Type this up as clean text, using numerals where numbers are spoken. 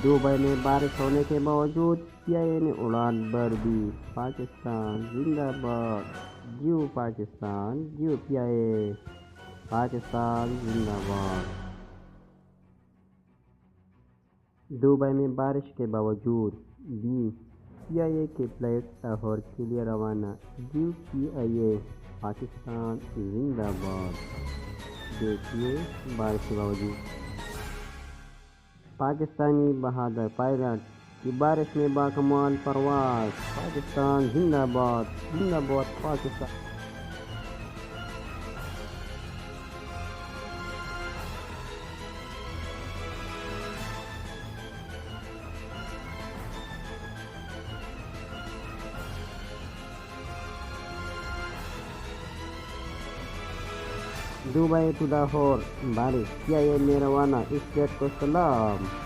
Dubai میں بارش ہونے کے باوجود پی آئی اے نے اڑان بھر دی۔ پاکستان زندہ باد، جیو پاکستان، جیو پی آئی اے، پاکستان زندہ باد۔ دبئی میں بارش کے باوجود بھی پی آئی اے کے فلائٹ لاہور کے لیے روانہ، جیو پی آئی اے، پاکستان زندہ باد۔ دیکھیے بارش کے باوجود پاکستانی بہادر پائلٹ کی بارش میں باکمال پرواز، پاکستان زندہ باد، زندہ باد پاکستان۔ دبئی ٹو لاہور بارش، پی آئی اے میں روانہ، اسٹیٹ کو سلام۔